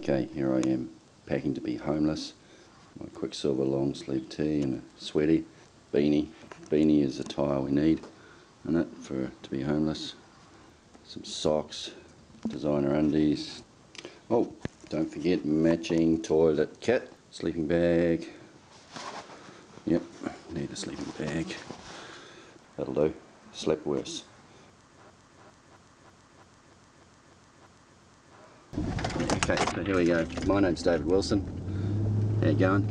Okay, here I am, packing to be homeless. My Quicksilver long sleeve tee and a sweaty beanie. Beanie is the attire we need in it to be homeless. Some socks, designer undies. Oh, don't forget matching toilet kit, sleeping bag. Yep, need a sleeping bag. That'll do. Slept worse. Okay, so here we go. My name's David Wilson. How you going?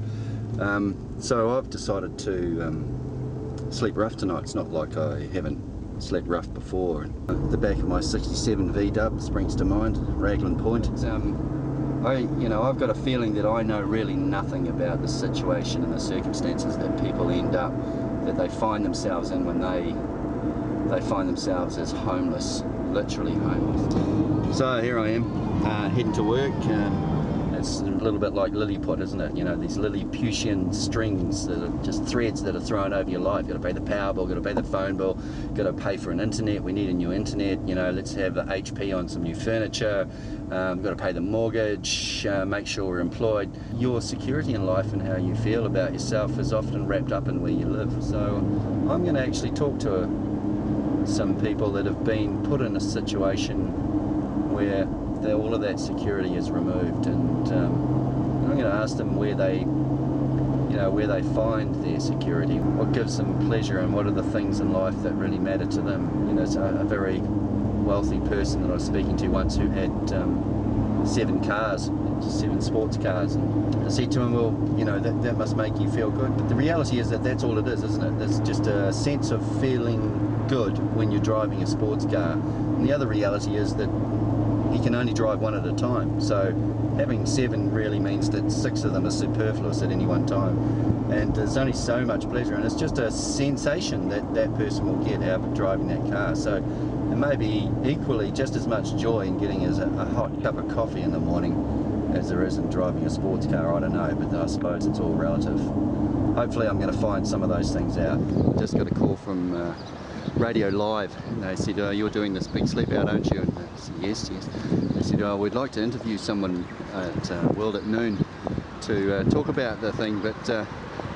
So I've decided to sleep rough tonight. It's not like I haven't slept rough before. The back of my 67 V-dub springs to mind, Raglan Point. I've got a feeling that I know really nothing about the situation and the circumstances that people end up, that they find themselves in when they find themselves as homeless, literally homeless. So here I am, heading to work. It's a little bit like Lilliput, isn't it? You know, these Lilliputian strings that are just threads that are thrown over your life. You've got to pay the power bill, got to pay the phone bill, got to pay for an internet. We need a new internet. You know, let's have the HP on some new furniture. Got to pay the mortgage, make sure we're employed. Your security in life and how you feel about yourself is often wrapped up in where you live. So I'm going to actually talk to some people that have been put in a situation where all of that security is removed, and I'm going to ask them where they find their security, what gives them pleasure, and what are the things in life that really matter to them. You know, it's a very wealthy person that I was speaking to once who had 7 cars, 7 sports cars, and I said to him, well, you know, that must make you feel good. But the reality is that that's all it is, isn't it? It's just a sense of feeling good when you're driving a sports car. And the other reality is that he can only drive one at a time, so having 7 really means that 6 of them are superfluous at any one time, and there's only so much pleasure, and it's just a sensation that that person will get out of driving that car. So there may be equally just as much joy in getting a hot cup of coffee in the morning as there is in driving a sports car. I don't know, but I suppose it's all relative. Hopefully I'm going to find some of those things out. Just got a call from Radio Live, and they said, you're doing this big sleep out, aren't you? And I said, yes. They said, we'd like to interview someone at World at Noon to talk about the thing, but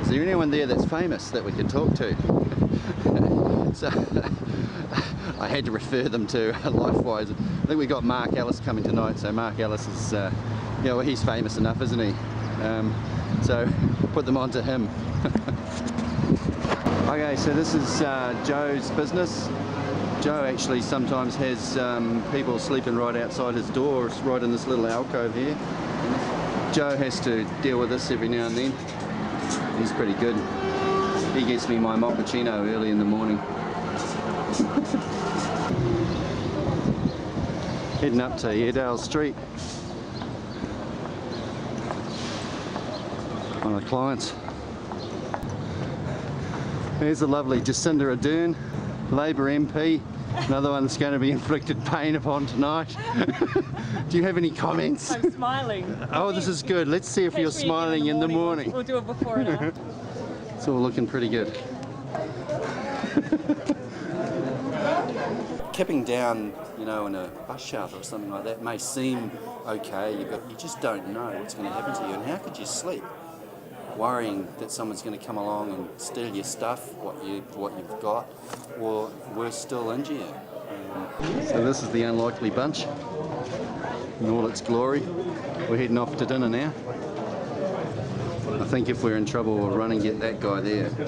is there anyone there that's famous that we could talk to? So I had to refer them to LifeWise. I think we got Mark Ellis coming tonight, so Mark Ellis is, well, he's famous enough, isn't he? So put them on to him. Okay, so this is Joe's business. Joe actually sometimes has people sleeping right outside his door, right in this little alcove here. Joe has to deal with this every now and then. He's pretty good. He gets me my mochaccino early in the morning. Heading up to Airedale Street. One of the clients. There's the lovely Jacinda Ardern, Labour MP, another one that's going to be inflicted pain upon tonight. Do you have any comments? I'm smiling. Oh, this is good. Let's see if you're smiling in the morning. We'll do it before and after. It's all looking pretty good. Kipping down, you know, in a bus shelter or something like that may seem okay, but you just don't know what's going to happen to you, and how could you sleep? Worrying that someone's going to come along and steal your stuff, what you've got, or worse still, injure you. So this is the unlikely bunch in all its glory. We're heading off to dinner now. I think if we're in trouble, we'll run and get that guy there. There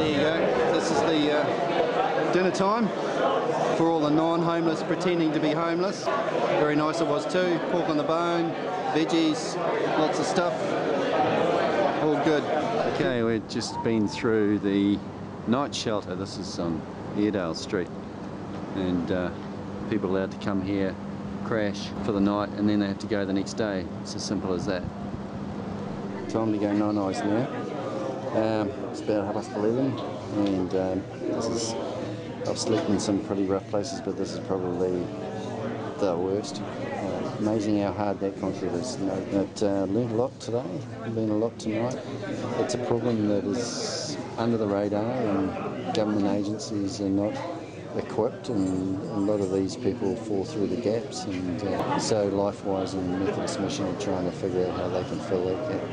you go. This is the dinner time for all the non-homeless pretending to be homeless. Very nice it was too. Pork on the bone, veggies, lots of stuff. All good. Okay, we've just been through the night shelter. This is on Airedale Street, and people allowed to come here, crash for the night, and then they have to go the next day. It's as simple as that. Time to go nine-eyes now. It's about 11:30, and this is, I've slept in some pretty rough places, but this is probably the worst. Amazing how hard that concrete is. But learned a lot today, learned a lot tonight. It's a problem that is under the radar, and government agencies are not equipped, and a lot of these people fall through the gaps, and so LifeWise and Methodist Mission are trying to figure out how they can fill that gap.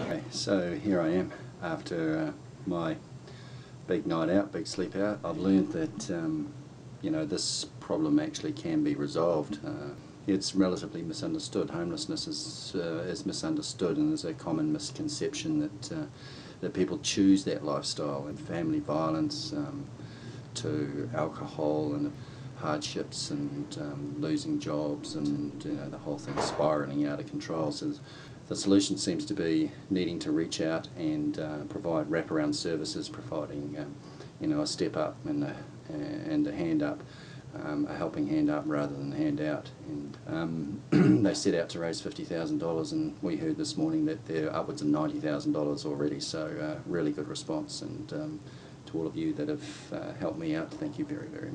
Okay, so here I am after my big night out, big sleep out. I've learned that you know, this problem actually can be resolved. It's relatively misunderstood. Homelessness is misunderstood, and there's a common misconception that people choose that lifestyle, and family violence to alcohol and hardships and losing jobs, and you know, the whole thing spiralling out of control. So the solution seems to be needing to reach out and provide wraparound services, providing you know, a step up and a hand up, a helping hand up rather than a hand out. And they set out to raise $50,000, and we heard this morning that they're upwards of $90,000 already. So really good response, and to all of you that have helped me out, thank you very, very much.